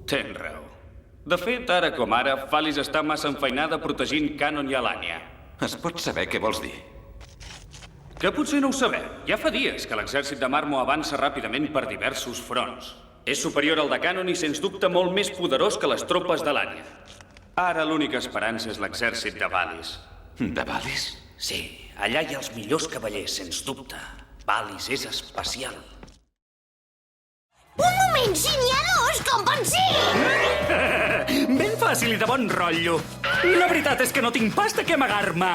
Tens raó. De fet, ara com ara, Falis està massa enfeinada protegint Canon i Alania. Es pot saber què vols dir? Que potser no ho sabeu. Ja fa dies que l'exèrcit de Marmo avança ràpidament per diversos fronts. És superior al de Canon i, sens dubte, molt més poderós que les tropes d'Alania. Ara l'única esperança és l'exèrcit de Valis. De Valis? Sí, allà hi ha els millors cavallers, sens dubte. Valis és especial. Un moment, si n'hi ha dos, com van ser? Ben fàcil i de bon rotllo. La veritat és que no tinc pas de què amagar-me.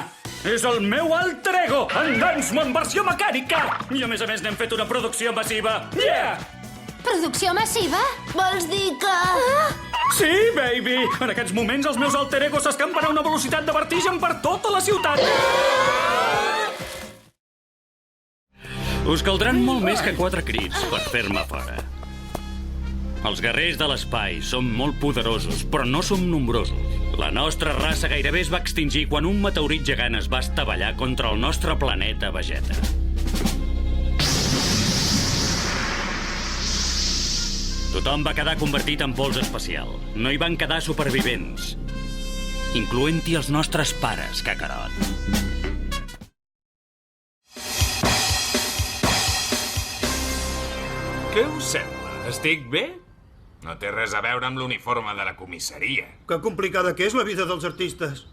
És el meu alter ego, en Gunsman versió mecànica. I a més n'hem fet una producció massiva. Yeah! Producció massiva? Vols dir que... Sí, baby! En aquests moments els meus alter egos s'escampen a una velocitat de vertigen per tota la ciutat. Us caldran molt més que 4 crits per fer-me fora. Els guerrers de l'espai som molt poderosos, però no som nombrosos. La nostra raça gairebé es va extingir quan un meteorit gegant es va estavellar contra el nostre planeta Vegeta. Tothom va quedar convertit en pols espacial. No hi van quedar supervivents, incloent-hi els nostres pares, Kakarot. Què us sembla? Estic bé? No té res a veure amb l'uniforme de la comissaria. Que complicada que és la vida dels artistes.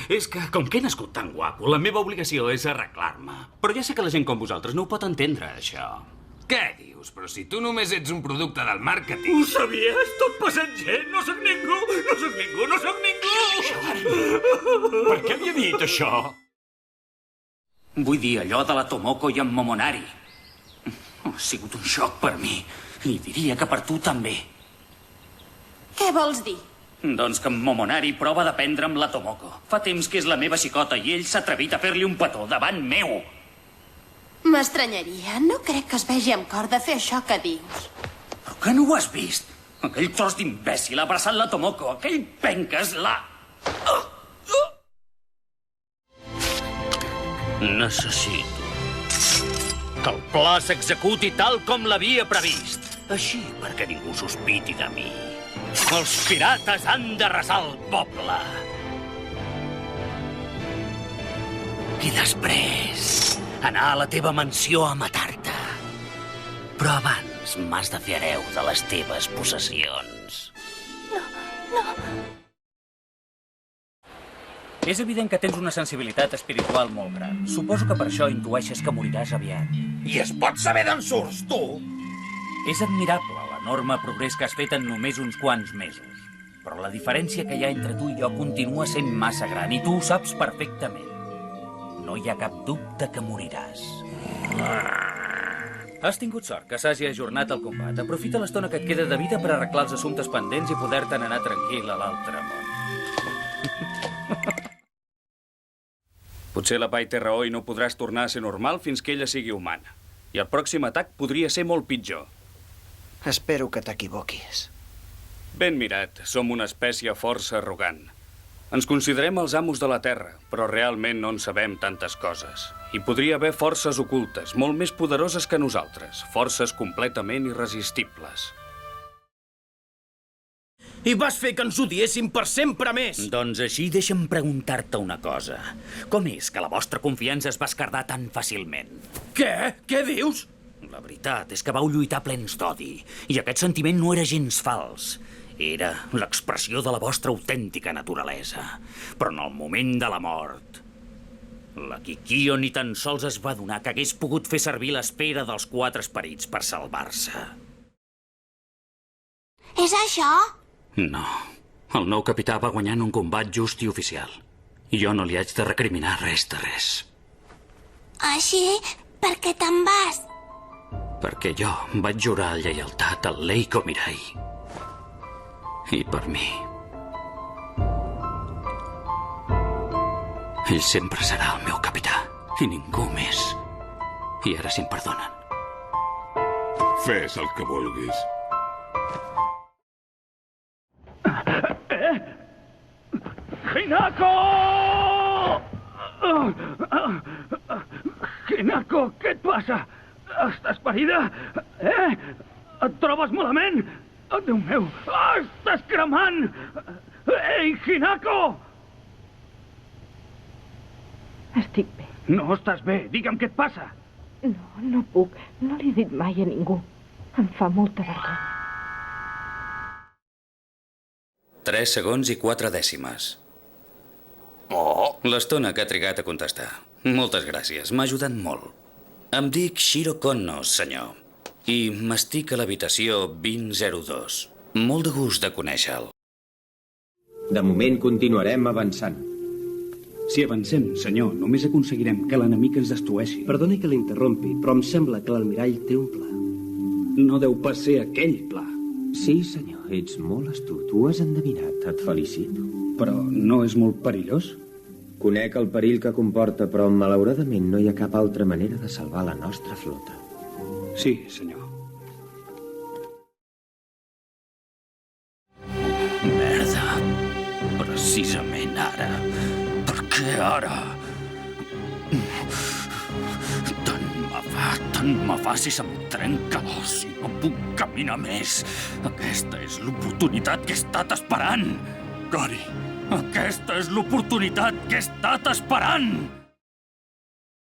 És que, com que he nascut tan guapo, la meva obligació és arreglar-me. Però ja sé que la gent com vosaltres no ho pot entendre, això. Què dius? Però si tu només ets un producte del màrqueting. Ho sabies? Tot passant gent? No sóc ningú! No sóc ningú! No sóc ningú! Per què li ha dit això? Vull dir allò de la Tomoko i en Momonari. Ha sigut un xoc per mi. I diria que per tu també. Què vols dir? Doncs que en Momonari prova de prendre'm la Tomoko. Fa temps que és la meva xicota i ell s'ha atrevit a fer-li un petó davant meu. M'estranyaria. No crec que es vegi amb cor de fer això que dius. Però que no ho has vist? Aquell tros d'imbècil ha abraçat la Tomoko. Aquell penques la... Necessito que el pla s'executi tal com l'havia previst. Així perquè ningú sospiti de mi. Els pirates han d'arrasar el poble. I després anar a la teva mansió a matar-te. Però abans m'has de fer hereu de les teves possessions. No. És evident que tens una sensibilitat espiritual molt gran. Suposo que per això intueixes que moriràs aviat. I es pot saber d'on surts, tu? És admirable l'enorme progrés que has fet en només uns quants mesos. Però la diferència que hi ha entre tu i jo continua sent massa gran, i tu ho saps perfectament. No hi ha cap dubte que moriràs. Has tingut sort que s'hagi ajornat el combat. Aprofita l'estona que et queda de vida per arreglar els assumptes pendents i poder-te'n anar tranquil a l'altre món. Potser la Pai té raó i no podràs tornar a ser normal fins que ella sigui humana. I el pròxim atac podria ser molt pitjor. Espero que t'equivoquis. Ben mirat, som una espècie força arrogant. Ens considerem els amos de la Terra, però realment no en sabem tantes coses. Hi podria haver forces ocultes, molt més poderoses que nosaltres, forces completament irresistibles. I vas fer que ens odiéssim per sempre més! Doncs així deixa'm preguntar-te una cosa. Com és que la vostra confiança es va esquerdar tan fàcilment? Què? Què dius? La veritat és que vau lluitar plens d'odi, i aquest sentiment no era gens fals. Era l'expressió de la vostra autèntica naturalesa. Però en el moment de la mort, la Kikyo ni tan sols es va adonar que hagués pogut fer servir l'espera dels 4 esperits per salvar-se. És això? No. El nou capità va guanyar en un combat just i oficial. I jo no li haig de recriminar res de res. Així, per què te'n vas? Perquè jo vaig jurar lleialtat al Leiko Mirai. I per mi... ell sempre serà el meu capità. I ningú més. I ara si em perdonen. Fes el que vulguis. Hinako! Hinako, què et passa? Estàs ferida? Et trobes malament? Oh, Déu meu! Ah, estàs cremant! Ei, Hinako! Estic bé. No estàs bé. Digue'm què et passa. No, no puc. No li he dit mai a ningú. Em fa molta vergonya. 3 segons i 4 dècimes. Oh! L'estona que ha trigat a contestar. Moltes gràcies, m'ha ajudat molt. Em dic Shiro Konno, senyor. I m'estic a l'habitació 2002. Molt de gust de conèixer-lo. De moment continuarem avançant. Si avancem, senyor, només aconseguirem que l'enemic ens destrueixi. Perdoni que l'interrompi, però em sembla que l'almirall té un pla. No deu pas ser aquell pla. Sí, senyor, ets molt astut. Ho has endevinat, et felicito. Però no és molt perillós? Conec el perill que comporta, però malauradament no hi ha cap altra manera de salvar la nostra flota. Sí, senyor. Merda. Precisament ara. Per què ara? Tant me fa si se'm trenca l'os i no puc caminar més. Aquesta és l'oportunitat que he estat esperant. Cory. Aquesta és l'oportunitat que he estat esperant.